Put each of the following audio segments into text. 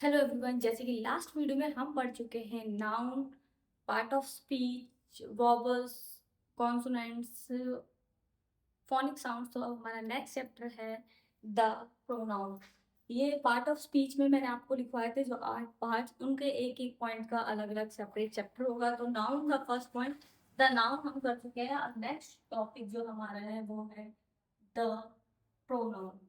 Hello everyone, जैसे कि last video में हम पढ़ चुके हैं noun, part of speech, vowels, consonants, phonic sounds. तो अब हमारा नेक्स्ट चैप्टर है द प्रोनाउन। ये पार्ट ऑफ स्पीच में मैंने आपको लिखवाए थे जो 8 पार्ट, उनके एक एक पॉइंट का अलग अलग सेपरेट चैप्टर होगा। तो नाउन का फर्स्ट पॉइंट द नाउन हम कर चुके हैं। अब नेक्स्ट टॉपिक जो हमारा है वो है द प्रोनाउन।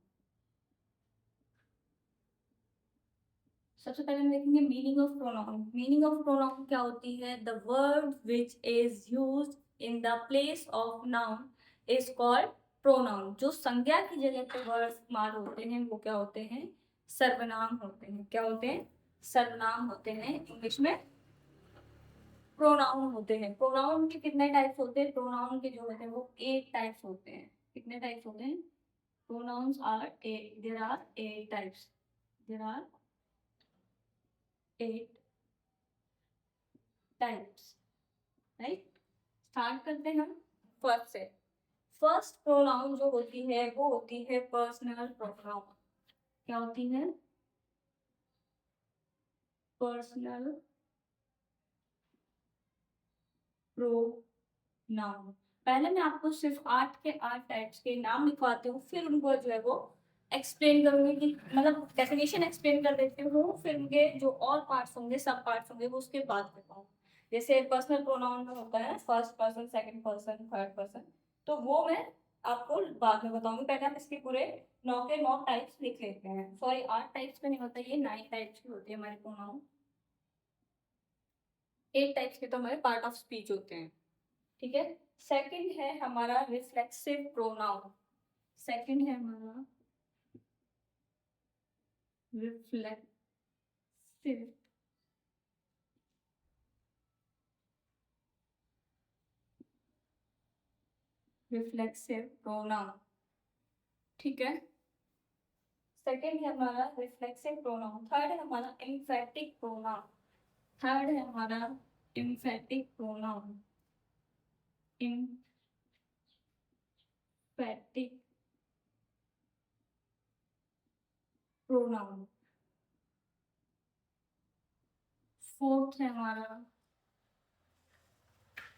सबसे पहले हम देखेंगे meaning of pronoun. Meaning of pronoun क्या होती है? The word which is used in the place of noun is called pronoun. जो संज्ञा की जगह पे वर्ड इस्तेमाल होते हैं वो क्या होते हैं? सर्वनाम होते हैं। क्या होते हैं? सर्वनाम होते हैं। इंग्लिश में प्रोनाउन होते हैं। प्रोनाउन के कितने टाइप्स होते हैं? प्रोनाउन के जो होते हैं वो 8 टाइप्स होते हैं। कितने टाइप्स होते हैं? Pronouns are 8। There are 8 types. There are 8 types. Right, start करते हैं हम फर्स्ट से। फर्स्ट प्रोनाउन जो होती है वो होती है पर्सनल प्रोनाउन। क्या होती है? Personal pronoun. पहले मैं आपको सिर्फ 8 टाइप्स के नाम लिखवाती हूँ, फिर उनको जो है वो एक्सप्लेन करूंगी कि मतलब डेफिनेशन एक्सप्लेन कर देती हूँ, फिर उनके जो और पार्ट्स होंगे, सब पार्ट्स होंगे, वो उसके बाद बताऊँ। जैसे पर्सनल प्रोनाउन में होता है first person, second person, third person, तो वो मैं आपको बाद में बताऊंगी। पहले हम इसके पूरे 9 के 9 टाइप्स लिख लेते हैं। सॉरी, 8 टाइप्स में नहीं होता, ये 9 टाइप्स की होती है हमारे प्रोनाउन। 8 टाइप्स के तो हमारे पार्ट ऑफ स्पीच होते हैं। ठीक है। सेकंड है हमारा रिफ्लेक्सिव प्रोनाउन। सेकंड है हमारा रिफ्लेक्सिव रिफ्लेक्सिव प्रोनाउन। ठीक है। सेकंड है हमारा रिफ्लेक्सिव प्रोनाउन। थर्ड है हमारा एम्फेटिक प्रोनाउन। थर्ड है हमारा emphatic pronoun. Emphatic pronoun. Fourth है हमारा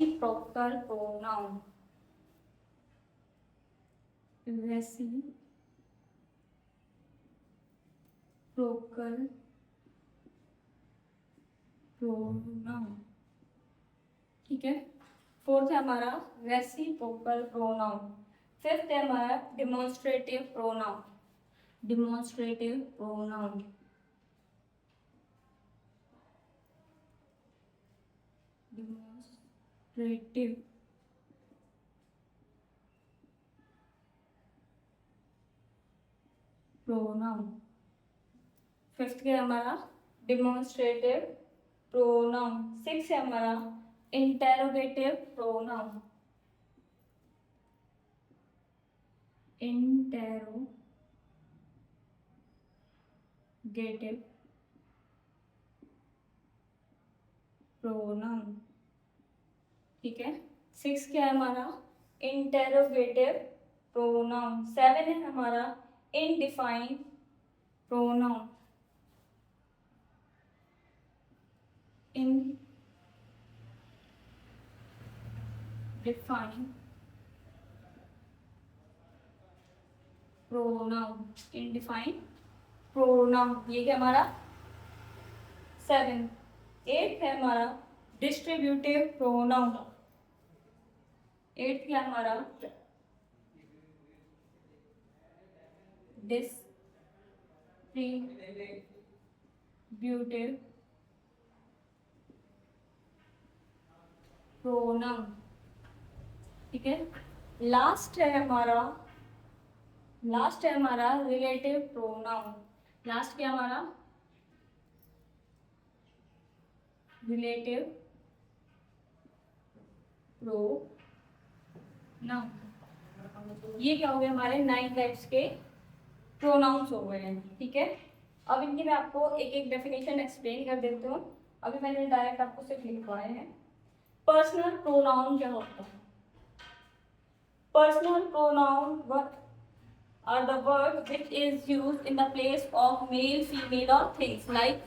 रेसिप्रोकल प्रोनाउन। Reciprocal pronoun. ठीक है। फोर्थ है हमारा रेसिप्रोकल प्रोनाउन। फिफ्थ है हमारा demonstrative pronoun. Demonstrative pronoun. Demonstrative pronoun. Fifth है हमारा डिमॉन्स्ट्रेटिव प्रोनाउन। सिक्स है हमारा इंटेरोगेटिव प्रोनाउन। Interrogative pronoun. ठीक है। सिक्स क्या है हमारा? Interrogative pronoun. सेवन है हमारा इनडिफाइंड प्रोनाउन। इनडिफाइंड प्रोनाउन। इनडिफाइंड प्रोनाउन, ये क्या हमारा? सेवन। एट है हमारा डिस्ट्रीब्यूटिव प्रोनाउन। एट क्या है हमारा? Distributive pronoun. ठीक है। लास्ट है हमारा रिलेटिव प्रोनाउन। लास्ट क्या हमारा? Relative pronoun. ये क्या हो गए? हमारे 9 टाइप्स के प्रोनाउंस हो गए हैं। ठीक है। अब इनकी मैं आपको एक एक डेफिनेशन एक्सप्लेन कर देती हूँ। अभी मैंने डायरेक्ट आपको सिर्फ लिखवाए हैं। पर्सनल प्रोनाउन क्या होता है? पर्सनल प्रोनाउन वह are the word which is used in the place of male, female or things. Like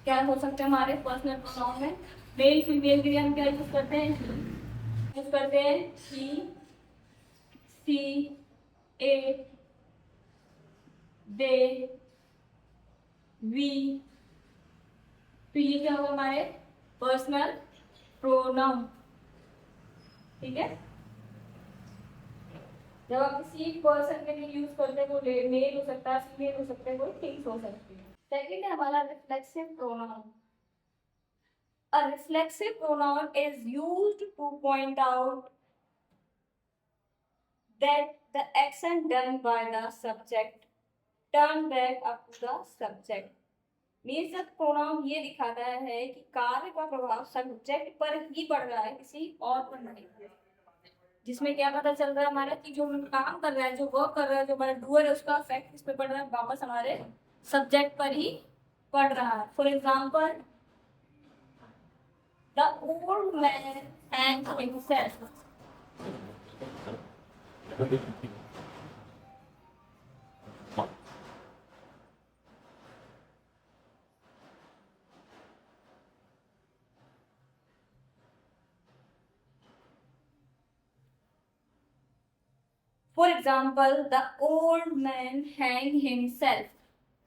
क्या हो सकते हैं हमारे पर्सनल प्रोनाउन में? मेल फीमेल के लिए हम क्या यूज करते हैं? यूज करते हैं ही, सी, ए, दे, वी। तो ये क्या होगा हमारे पर्सनल प्रोनाउन। ठीक है, जब आप किसी पर्सन के लिए यूज करते हैं, वो मेल हो सकता है, फीमेल हो सकता है, कोई थिंग्स हो सकती है। सेकंड है हमारा reflexive pronoun. A reflexive pronoun is used two point out that the action done by the subject turn back up to the subject। Means जब प्रोनाउन ये दिखाता है कि कार्य का प्रभाव सब्जेक्ट पर ही पड़ रहा है, किसी और पर नहीं। जिसमें क्या पता चल रहा है हमारा कि जो काम कर रहा है, जो वर्क कर रहा है, जो हमारा डूअर है, उसका इफेक्ट किस पे पड़ रहा है? वापस हमारे सब्जेक्ट पर ही पड़ रहा है। For example, the old man hang himself. For example, the old man hang himself.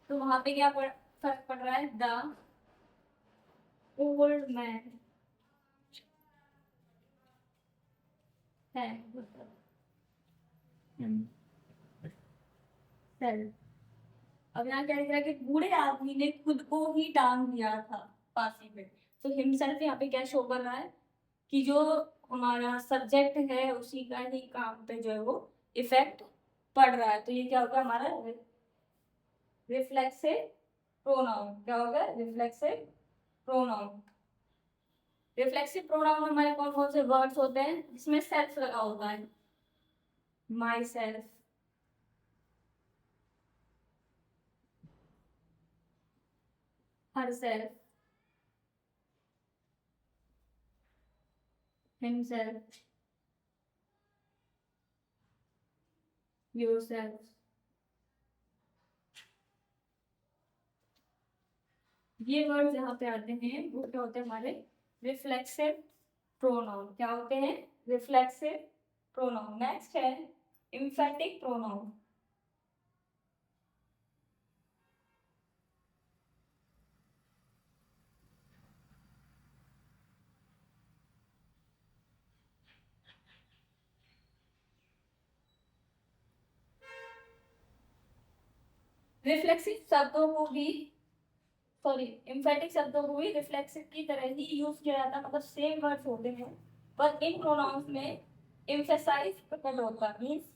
तो वहां पे क्या फर्क पड़ रहा है? The old man hang himself. अब यहाँ क्या लिख रहा है कि बूढ़े आदमी ने खुद को ही टांग दिया था फांसी पे। तो हिमसेल्फ यहाँ पे क्या शो कर रहा है कि जो हमारा सब्जेक्ट है उसी का ही काम पे जो है वो इफेक्ट पड़ रहा है। तो ये क्या होगा हमारा रिफ्लेक्सिव प्रोनाउन। क्या होगा? Reflexive pronoun. रिफ्लेक्सिव प्रोनाउन में हमारे कौन कौन से वर्ड्स होते हैं जिसमें सेल्फ लगा होता है? My self, her self, himself, yourself. ये वर्ड्स यहाँ पे आते हैं वो क्या होते हैं हमारे रिफ्लेक्सिव प्रोनाउन। क्या होते हैं? Reflexive pronoun. नेक्स्ट है एम्फेटिक प्रोनाउन। रिफ्लेक्सिव शब्दों को भी सॉरी एम्फेटिक शब्दों को भी रिफ्लेक्सिव की तरह ही यूज किया जाता है, मतलब सेम वर्ड्स होते हैं, पर इन प्रोनाउंस में एम्फेसाइज प्रकट होता है। मीन्स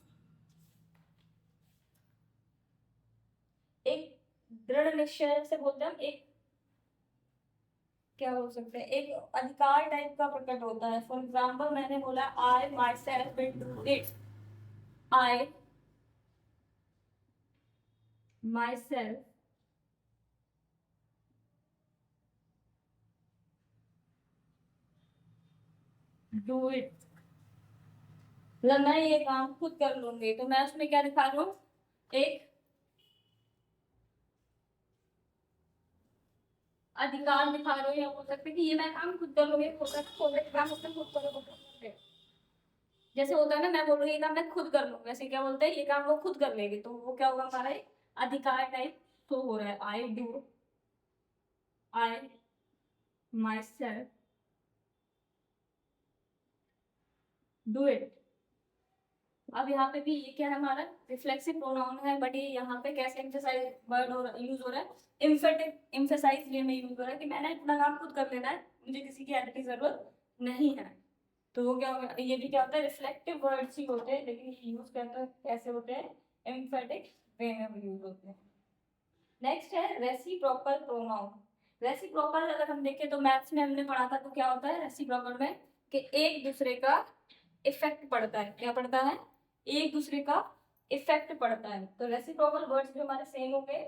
एक दृढ़ निश्चय से बोलते हैं हम, एक क्या बोल सकते हैं, एक अधिकार टाइप का प्रकट होता है। फॉर एग्जाम्पल, मैंने बोला I myself will do it. I myself do it, मतलब मैं ये काम खुद कर लूंगी। तो मैं उसमें क्या दिखा रही हूँ? एक अधिकार दिखा रही हूँ, या बोल सकते हैं कि ये मैं काम खुद कर लूंगी। काम उसने खुद करो। जैसे होता है ना, मैं बोल रही हूँ ये काम मैं खुद कर लूंगी, वैसे क्या बोलते हैं ये काम वो खुद कर लेगी। तो वो क्या होगा हमारा अधिकार टाइप तो हो रहा है। I do, I myself do it. अब यहाँ पे भी ये क्या है हमारा रिफ्लेक्सिव प्रोनाउन है, बट ये यहाँ पे कैसे एम्फेसाइज वर्ड और यूज हो रहा है? इम्फेटिव एम्फेसाइज वे में यूज हो रहा है कि मैंने अपना काम खुद कर लेना है, मुझे किसी की हेल्प की जरूरत नहीं है। तो वो क्या होगा? ये भी क्या होता है? रिफ्लेक्टिव वर्ड्स ही होते हैं, लेकिन यूज कैसे होते हैं? एम्फेटिक वे में यूज होते हैं। नेक्स्ट है रेसिप्रोकल प्रोनाउन। रेसिप्रोकल अगर हम देखें तो मैथ्स में हमने पढ़ा था, तो क्या होता है रेसिप्रोकल में कि एक दूसरे का इफेक्ट पड़ता है। क्या पड़ता है? एक दूसरे का इफेक्ट पड़ता है। तो रेसिप्रोकल वर्ड्स भी हमारे सेम हो गए।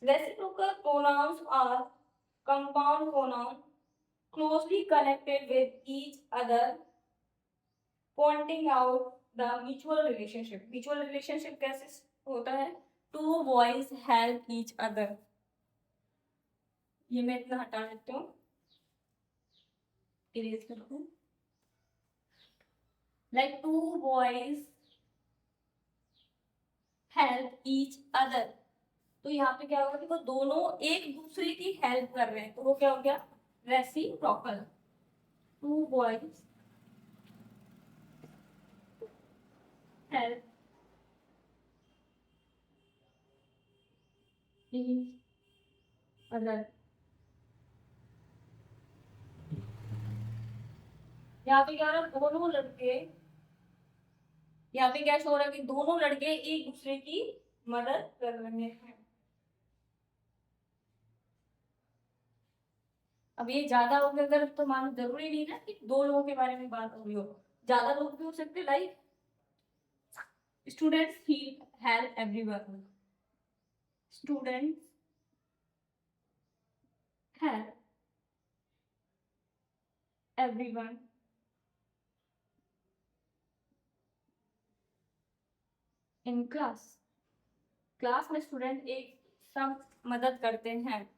Reciprocal pronouns are compound pronoun closely connected with each other, pointing out the mutual relationship। mutual relationship कैसे होता है two boys help each other. ये मैं इतना हटा देती हूँ, इरेज कर दूँ। Like two boys help each other, तो यहाँ पे क्या होगा कि वो दोनों एक दूसरे की हेल्प कर रहे हैं, तो वो क्या हो गया, reciprocal. Two boys help each other. यहाँ पे क्या हो रहा है, दोनों लड़के, यहाँ पे क्या शो हो रहा है कि दोनों लड़के एक दूसरे की मदद कर रहे हैं। अब ये ज्यादा हो गया अगर, तो मान लो जरूरी नहीं ना कि दो लोगों के बारे में बात हो रही हो, ज्यादा लोग भी हो सकते, like students he help everyone, students help everyone in class, class में स्टूडेंट एक सब मदद करते हैं।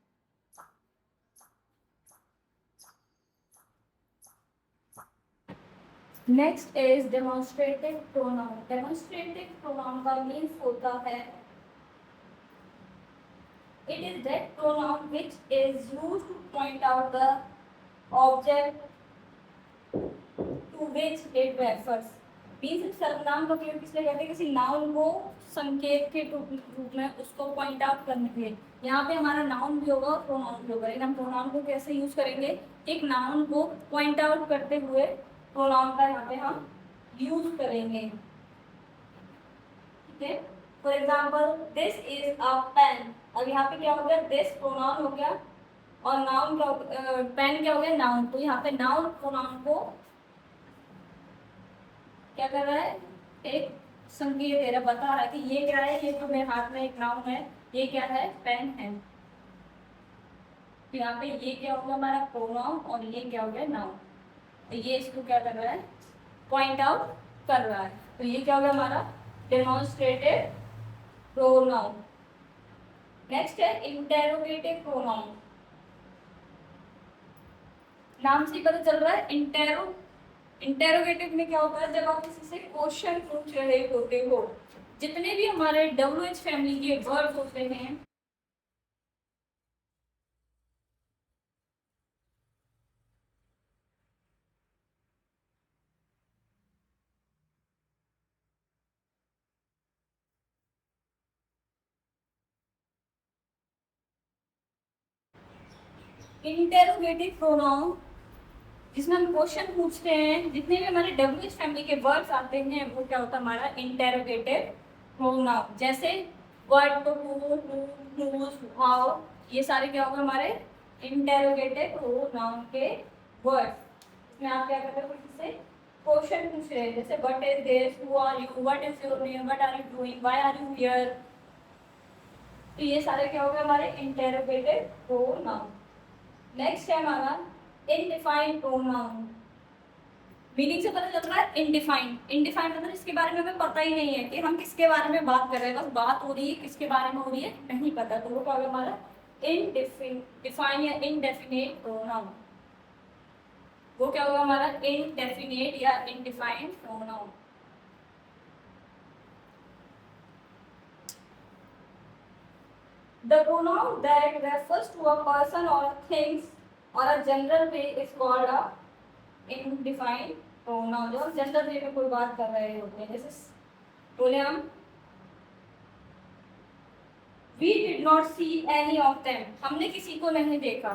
Next is demonstrative pronoun. Demonstrative pronoun का मीन्स होता है, it is that pronoun which is used to point out the object to which it refers। Means सर्वनाम का प्रयोग किसलिए कहते हैं, किसी नाउन को संकेत के रूप में उसको पॉइंट आउट करने के लिए। यहाँ पे हमारा नाउन भी होगा और प्रोनाउन भी होगा, लेकिन हम प्रोनाउन को कैसे यूज करेंगे, एक नाउन को पॉइंट आउट करते हुए प्रोनाउन का यहाँ पे हम यूज करेंगे। ठीक है, for example this is a pen. अब यहाँ पे क्या हो गया, दिस प्रोनाउन हो गया और नाउन क्या, पेन क्या हो गया, नाउन। तो यहाँ पे नाउन प्रोनाउन को क्या कर रहा है, एक संकेत दे रहा, बता रहा है कि ये क्या है, ये तो मेरे हाथ में एक नाउन है, ये क्या है, पेन है। तो यहाँ पे ये क्या हो गया हमारा प्रोनाउन और ये क्या हो गया, नाउन। तो ये इसको क्या कर रहा है, पॉइंट आउट कर रहा है। तो ये क्या हो गया हमारा डेमोन्स्ट्रेटिव प्रोनाउन। नेक्स्ट है इंटेरोगेटिव प्रोनाउन। नाम से पता चल रहा है इंटेरोगेटिव में क्या होता है, जब आप किसी से क्वेश्चन पूछ रहे होते हो। जितने भी हमारे WH फैमिली के वर्ड्स होते हैं, इंटेरोगेटिव प्रोनाउन जिसमें हम क्वेश्चन पूछते हैं, जितने भी हमारे WH फैमिली के वर्ड्स आते हैं, वो क्या होता है हमारा इंटेरोगेटिव प्रोनाउन। जैसे what, to, who, whose, how, ये सारे क्या होगा हमारे इंटेरोगेटिव प्रोनाउन के वर्ड्स। इसमें आप क्या करते हो, किसी से क्वेश्चन पूछ रहे हैं, जैसे what is this, who are you, what is your name, what are you doing, why are you here. तो ये सारे क्या होगा हमारे इंटेरोगेटिव प्रोनाउन। नेक्स्ट है हमारा इनडिफाइंड प्रोनाउन। मीनिंग से पता चल रहा है इनडिफाइंड। इनडिफाइंड मतलब इसके बारे में हमें पता ही नहीं है कि हम किसके बारे में बात कर रहे हैं, बस बात हो रही है, किसके बारे में हो रही है नहीं पता। तो वो क्या होगा हमारा इनडिफाइन या इनडेफिनेट प्रोनाउन। वो क्या होगा हमारा इनडेफिनेट या इनडिफाइंड pronoun. The pronoun that refers to a person or things or a general way is called a indefined pronoun। जब हम जनरल वे में कोई बात कर रहे होते हैं, जैसे बोले हम we did not see any of them, हमने किसी को नहीं देखा,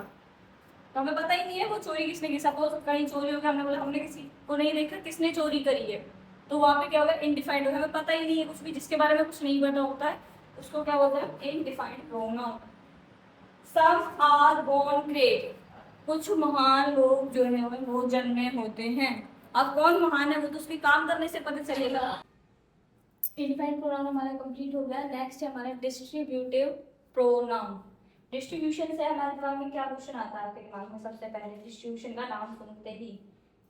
तो हमें पता ही नहीं है वो चोरी किसने की। सपोज कहीं चोरी हो गया, हमने बोला हमने किसी को नहीं देखा, किसने चोरी करी है, तो वहाँ पे क्या होगा इनडिफाइंड होगा, हमें पता ही नहीं है कुछ भी, जिसके बारे में कुछ नहीं पता होता है उसको क्या बोलते हैं indefinite pronoun. Some are born great, कुछ महान लोग जो है वो जन्मे होते हैं। अब कौन महान है वो तो उसके काम करने से पता चलेगा। इनडिफाइंड प्रोनाउन हमारा कंप्लीट हो गया। नेक्स्ट है हमारा डिस्ट्रीब्यूटिव प्रोनाउन। डिस्ट्रीब्यूशन से हमारे दिमाग में क्या क्वेश्चन आता है आपके दिमाग में, सबसे पहले डिस्ट्रीब्यूशन का नाम सुनते ही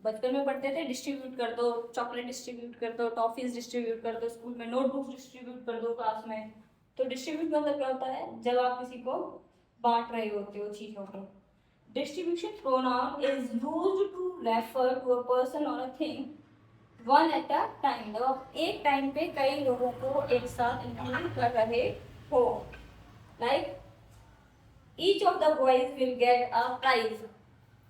बचपन में पढ़ते थे डिस्ट्रीब्यूट कर दो, चॉकलेट डिस्ट्रीब्यूट कर दो, टॉफीज डिस्ट्रीब्यूट कर दो, स्कूल में नोटबुक डिस्ट्रीब्यूट कर दो क्लास में। तो डिस्ट्रीब्यूट मतलब क्या होता है, जब आप किसी को बांट रहे होते हो चीजों को। Distribution pronoun is used to refer to a person और a thing one at a time. जब आप एक टाइम पे कई लोगों को एक साथ इंक्लूड कर रहे हो, like each of the boys will get a prize.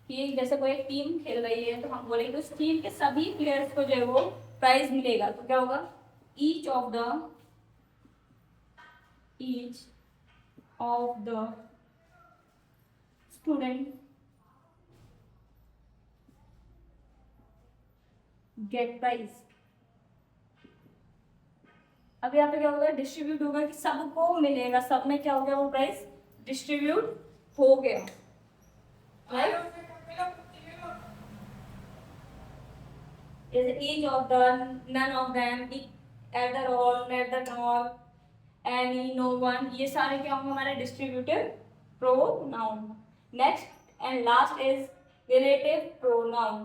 कि जैसे कोई एक टीम खेल रही है तो हम बोलेंगे उस टीम के सभी प्लेयर्स को जो है वो प्राइज मिलेगा। तो क्या होगा, each of the student get prize. अब यहाँ पे क्या होगा, डिस्ट्रीब्यूट होगा कि सबको मिलेगा, सब में क्या हो गया, वो प्राइज डिस्ट्रीब्यूट हो गया, right. is each of the, none of them, either or, neither nor, any, no one, ये सारे क्या होंगे हमारे distributive pronoun. Next and last is relative pronoun.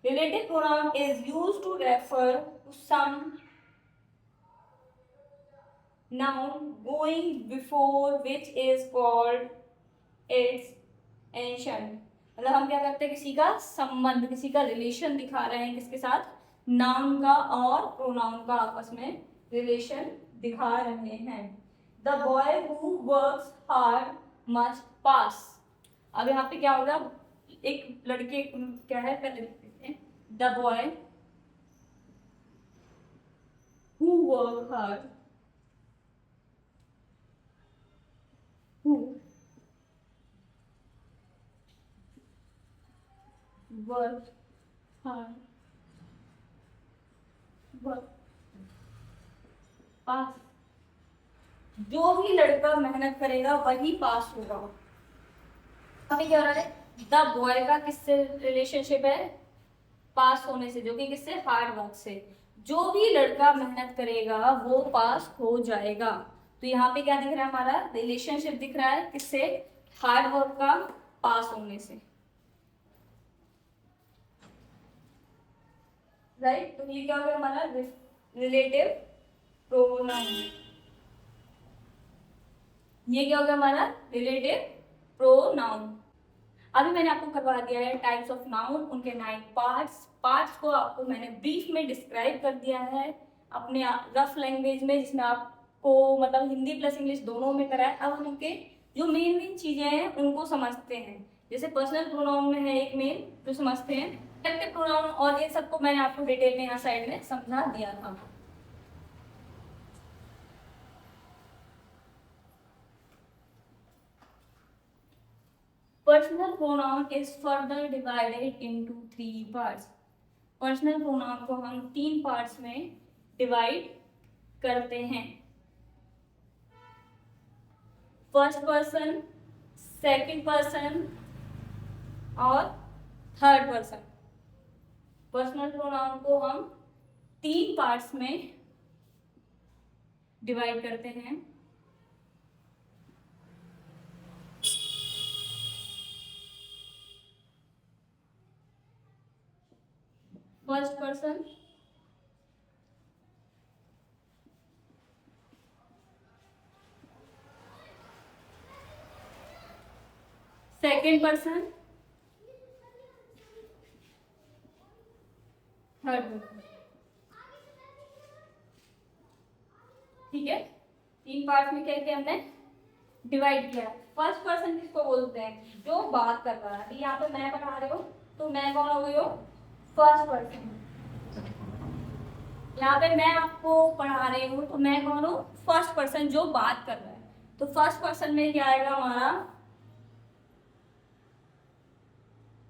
Relative pronoun is used to refer to some noun going before which is called its ancient। मतलब हम क्या करते हैं, किसी का संबंध, किसी का रिलेशन दिखा रहे हैं, किसके साथ, नाउन का और प्रोनाउन का आपस में रिलेशन दिखा रहे हैं। The boy who works hard must pass. अब यहाँ पे क्या होगा, एक लड़के क्या है, पहले लिखते हैं, the boy who work hard, who work hard work पास। जो भी लड़का मेहनत करेगा वही पास होगा। अभी क्या हो रहा है, द बॉय का किससे रिलेशनशिप है, पास होने से, जो कि किससे, हार्ड वर्क से। जो भी लड़का मेहनत करेगा वो पास हो जाएगा। तो यहाँ पे क्या दिख रहा है, हमारा रिलेशनशिप दिख रहा है, किससे, हार्ड वर्क का पास होने से, राइट। तो ये क्या हो गया हमारा रिलेटिव प्रोनाउन। ये क्या हो गया हमारा रिलेटिव प्रोनाउन। अभी मैंने आपको करवा दिया है टाइप्स ऑफ नाउन, उनके 9 पार्ट्स को आपको मैंने ब्रीफ में डिस्क्राइब कर दिया है अपने रफ लैंग्वेज में, जिसमें आपको मतलब हिंदी प्लस इंग्लिश दोनों में करा है। अब हम उनके जो मेन चीजें हैं उनको समझते हैं। जैसे पर्सनल प्रोनाउन में है एक मेन जो समझते हैं, कलेक्टिव प्रोनाउन, और इन सबको मैंने आपको डिटेल में यहाँ साइड में समझा दिया था। Personal pronoun is further divided into 3 parts. Personal pronoun को हम 3 पार्ट्स में डिवाइड करते हैं। फर्स्ट पर्सन, सेकंड पर्सन और थर्ड पर्सन। पर्सनल प्रोनाउन को हम 3 पार्ट्स में डिवाइड करते हैं। First person, second person, third person. ठीक है, 3 पार्ट में क्या किया हमने, डिवाइड किया। फर्स्ट पर्सन किसको बोलते हैं, जो बात कर रहा है। अभी यहाँ पे मैं पढ़ा रही हूँ तो मैं कौन हो गई हूँ, फर्स्ट पर्सन। यहाँ पे मैं आपको पढ़ा रही हूँ तो मैं कौन हूँ, फर्स्ट पर्सन जो बात कर रहा है। तो फर्स्ट पर्सन में क्या आएगा हमारा,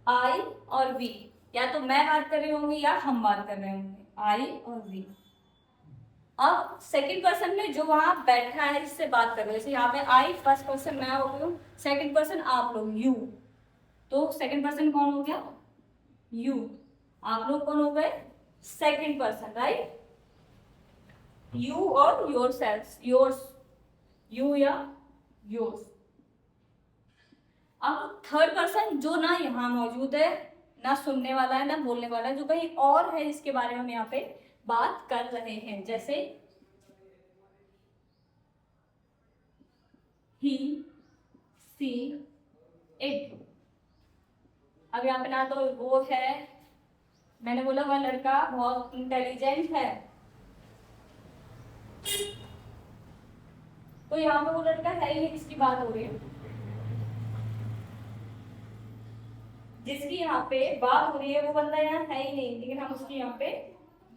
आई और वी। या तो मैं बात कर रही होंगी या हम बात कर रहे होंगे, आई और वी। अब सेकंड पर्सन में जो वहां बैठा है जिससे बात कर रहे हो, जैसे यहाँ पे आई फर्स्ट पर्सन मैं हो गई हूँ, सेकंड पर्सन आप लोग यू। तो सेकंड पर्सन कौन हो गया, यू। आप लोग कौन हो गए, सेकंड पर्सन, राइट। यू और योर सेल्फ, योर्स, यू या योर्स। अब थर्ड पर्सन जो ना यहाँ मौजूद है ना सुनने वाला है ना बोलने वाला है, जो कहीं और है जिसके बारे में हम यहाँ पे बात कर रहे हैं। जैसे ही, सी, इट। अब यहाँ पे ना तो वो है, मैंने बोला वह लड़का बहुत इंटेलिजेंट है, तो यहाँ पे वो लड़का है ही नहीं, किसकी बात हो रही है? जिसकी यहाँ पे बात हो रही है वो बंदा यहाँ है ही नहीं, लेकिन हम उसकी यहाँ पे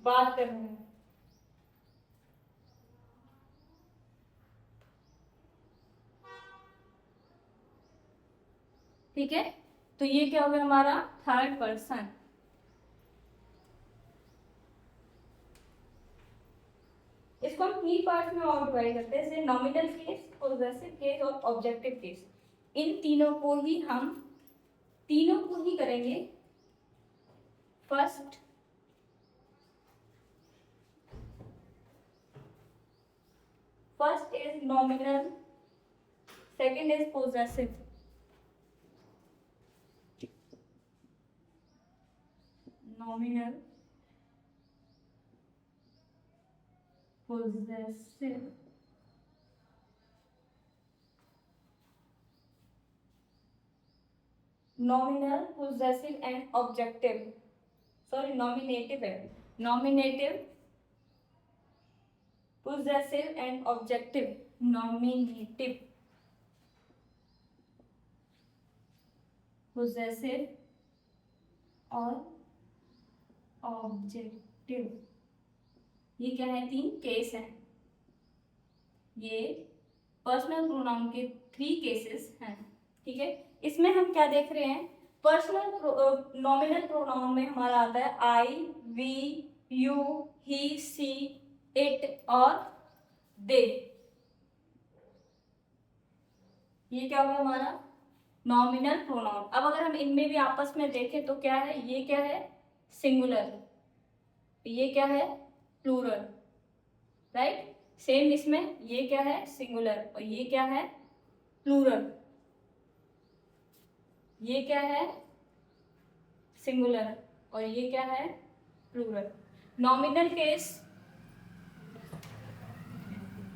बात कर रहे हैं। ठीक है, तो ये क्या हो गया हमारा थर्ड पर्सन। इसको हम 3 पार्ट्स में और डिवाइड करते हैं, जैसे नॉमिनल केस, पॉजेसिव केस और ऑब्जेक्टिव केस। इन तीनों को ही करेंगे। First is nominal, second is possessive, nominal, possessive, nominal, possessive and objective, sorry nominative है, nominative, possessive and objective, nominative, possessive और ऑब्जेक्टिव। ये क्या है? 3 केस हैं। ये पर्सनल प्रोनाउन के 3 केसेस हैं। ठीक है, इसमें हम क्या देख रहे हैं? पर्सनल नॉमिनल प्रोनाउन में हमारा आता है I, we, you, he, she, it और दे। ये क्या होगा हमारा नॉमिनल प्रोनाउन। अब अगर हम इनमें भी आपस में देखें तो क्या है? ये क्या है? सिंगुलर, ये क्या है? Plural, right. सेम इसमें ये क्या है? सिंगुलर, और ये क्या है? प्लूरल। ये क्या है? सिंगुलर, और ये क्या है? प्लूरल। नॉमिनल केस,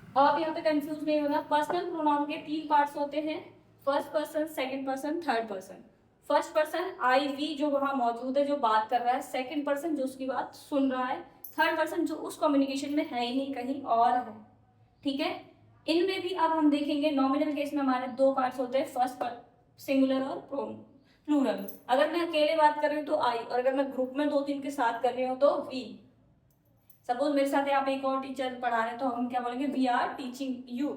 अब आप यहाँ पे कंफ्यूज नहीं होना। पर्सनल प्रोनाउन के 3 पार्ट्स होते हैं, first person, second person, third person. First person I, we जो वहां मौजूद है, जो बात कर रहा है। सेकंड पर्सन जो उसकी बात सुन रहा है। थर्ड पर्सन जो उस कम्युनिकेशन में है ही नहीं, कहीं और है। ठीक है, इनमें भी अब हम देखेंगे नॉमिनल केस में हमारे 2 पार्ट्स होते हैं, फर्स्ट सिंगुलर और प्लूरल। अगर मैं अकेले बात कर रही हूँ तो आई, और अगर मैं ग्रुप में 2-3 के साथ कर रही हूँ तो वी। सपोज मेरे साथ यहाँ पे एक और टीचर पढ़ा रहे हैं, तो हम क्या बोलेंगे? We are teaching you.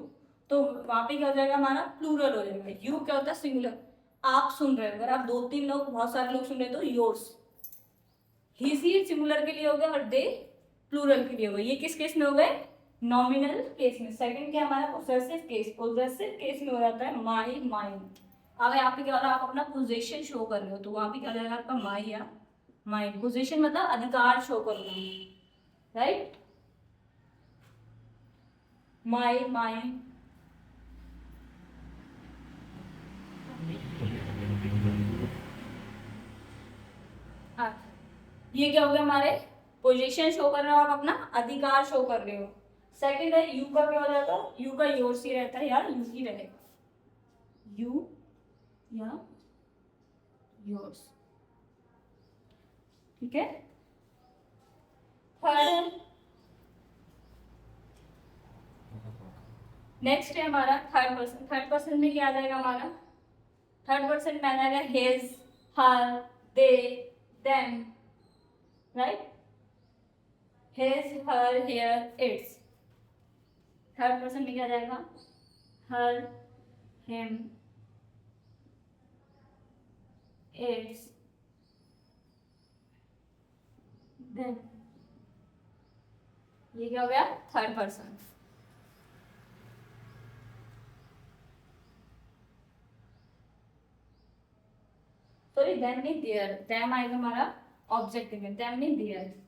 तो वहां पे क्या हो जाएगा? हमारा प्लूरल हो जाएगा। यू क्या होता है? सिंगुलर, आप सुन रहे हो। अगर आप 2-3 लोग, बहुत सारे लोग सुन रहे हो तो योर्स। ही, सी सिंगुलर के लिए हो गया, और दे प्लूरल के लिए हो गया। ये किस केस में हो गए? नॉमिनल केस में। सेकंड क्या हमारा? Possessive case. पोजेसिव केस में हो जाता है माई, माइन। अब यहाँ पे क्या हो रहा है? आप अपना पोजीशन शो कर रहे हो, तो वहां पे क्या हो जाएगा आपका? माई या माइन। पोजीशन मतलब अधिकार शो कर रहे हो, राइट। माई, माइन। ये क्या हो गया? हमारे पोजीशन शो कर रहे हो, आप अपना अधिकार शो कर रहे हो। सेकंड है यू का, क्या हो जाएगा? यू का योर्स ही रहता है, यार यू ही रहेगा, यू या योर्स। ठीक है, थर्ड, नेक्स्ट है हमारा थर्ड पर्सन। थर्ड पर्सन में क्या आ जाएगा हमारा? थर्ड पर्सन में आ जाएगा his, her, they, them, right. His, her, here, it's. Third person में क्या आ जाएगा? हर, हिम, इट्स, देम। ये क्या हो गया? Third person. सॉरी, देम नहीं, देयर। देम आएगा हमारा ऑब्जेक्टिव में, देम नहीं, देयर।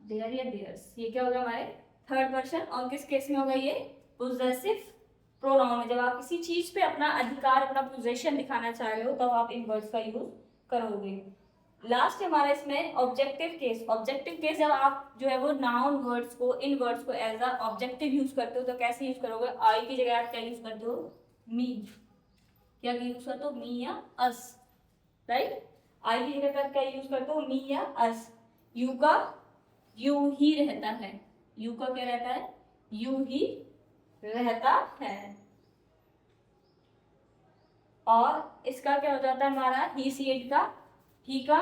देयर या देयर्स। ये क्या होगा? हमारे थर्ड पर्सन। और किस केस में होगा ये? पोजेसिव प्रोनाउन में जब आप किसी चीज पे अपना अधिकार, अपना पोजीशन दिखाना चाह रहे हो तब आप इन वर्ड्स का यूज करोगे। लास्ट हमारा इसमें ऑब्जेक्टिव केस। ऑब्जेक्टिव केस जब आप जो है वो नाउन वर्ड्स को, इन वर्ड्स को एज अ ऑब्जेक्टिव यूज करते हो तो कैसे यूज करोगे? आई की जगह आप क्या यूज करते हो? मी। क्या यूज करते हो? मी या अस, राइट। आई की जगह पर क्या यूज करते हो? मी या अस। यू का यू ही रहता है, यू का क्या रहता है? यू ही रहता है। और इसका क्या हो जाता है हमारा? ही सी इट का ही का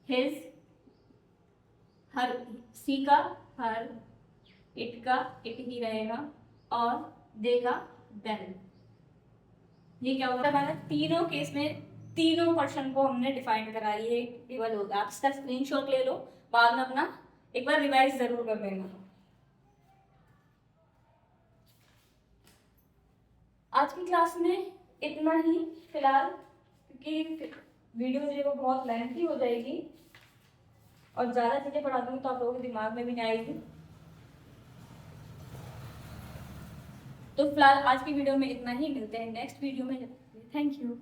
हिज, हर सी का हर, इट का इट ही रहेगा और दे का देन। ये क्या होता है हमारा? तीनों केस में तीनों पर्सन को हमने डिफाइन करा, ये टेबल होगा। आप इसका स्क्रीनशॉट ले लो, बाद में अपना एक बार रिवाइज जरूर कर लेना। आज की क्लास में इतना ही फिलहाल, क्योंकि वीडियो जो है वो बहुत लेंथी हो जाएगी और ज़्यादा चीज़ें पढ़ा दूँगी तो आप लोगों के दिमाग में भी नहीं आएगी। तो फिलहाल आज की वीडियो में इतना ही, मिलते हैं नेक्स्ट वीडियो में। Thank you.